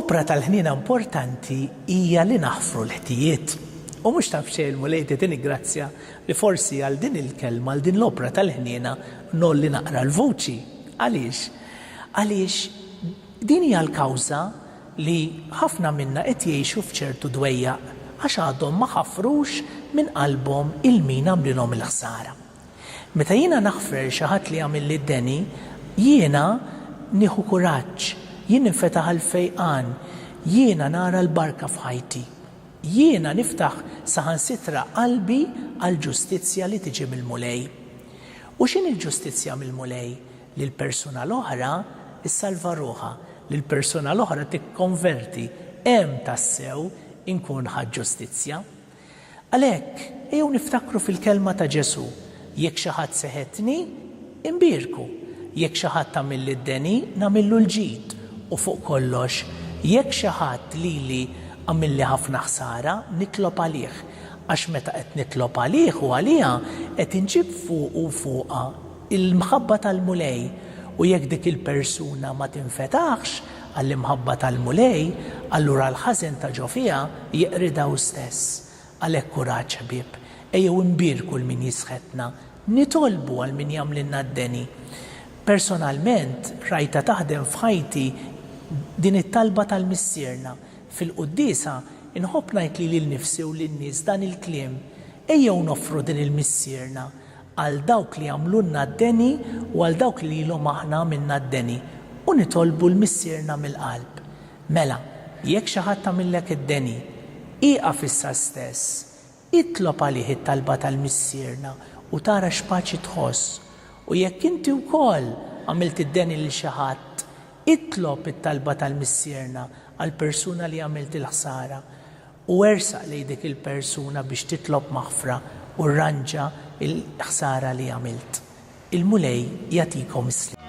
Opra tal-ħnina importanti hija li naħfru l-ħtijiet. U mhux taf xejn mulejti tingrazzja li forsi għal din il-kelma għal din l-opra tal-ħnina nolli naqra l-vuċi. Għaliex? Għaliex din hija l-kawża li ħafna minna qed jgħixu f'ċertu dwejjaq għax għadhom ma ħafrux minn qalbhom il-min għamlilhom il-ħsara. Meta jiena naħfrer xi ħadd li għamil li d-deni, jiena nieħu kuraġġ, jien infetaħ għal-fejqan, jiena nara l-barka f'ħajti. Jiena niftaħ saħansitra qalbi għall-ġustizzja li tiġi mill-mulej. U x'in il-ġustizzja mill-mulej? Li l-persuna l-oħra issalva ruħha, li l-persuna l-oħra tikkonverti hemm tassew inkun ħadd ġustizzja. Għalhekk ejjew niftakru fil-kelma ta' Ġesu, jekk xi ħadd seħetni, imbierku, jekk xi ħadd tagħmilli d-deni, nagħmillu l-ġid. U fuq kollox, jekk xi ħadd lili għamilli ħafna ħsara, nitlob għalih. Għax meta qed nitlob għalih u għaliha qed inġib fuq u fuqha il-mħabba tal-mulej. U jekk dik il-persuna ma tinfetaħx għall-imħabba tal-mulej, allura l-ħażen ta' ġo fiha jeqridaw stess. Għalhekk kuraġġ ħbieb, ejjew imbierku l-min jisħetna, nitolbu għal min jagħmlilna d-deni. Personalment rajta taħdem f'ħajti din it-talba tal-missierna. Fil-qudiesa inħobb ngħid li lil-nifsi u lin-nies dan il-kliem, ejjew noffru din il-missierna għal dawk li għamlulna d-deni u għal dawk li ilhom aħna minna d-deni u nitolbu l-missierna mill-qalb. Mela, jekk xi ħadd tagħmillek id-deni, ieqaf issa stess, itlob għalih it-talba tal-missierna u tara x'paċi tħoss. U jekk inti wkoll għamilt id-deni lil xi ħadd, itlob it-talba tal-missierna għall persuna li għamilt il-ħsara u ersaq lejn dik il-persuna biex titlob maħfra u rranġa il-ħsara li għamilt. Il-mulej jagħtikom islim.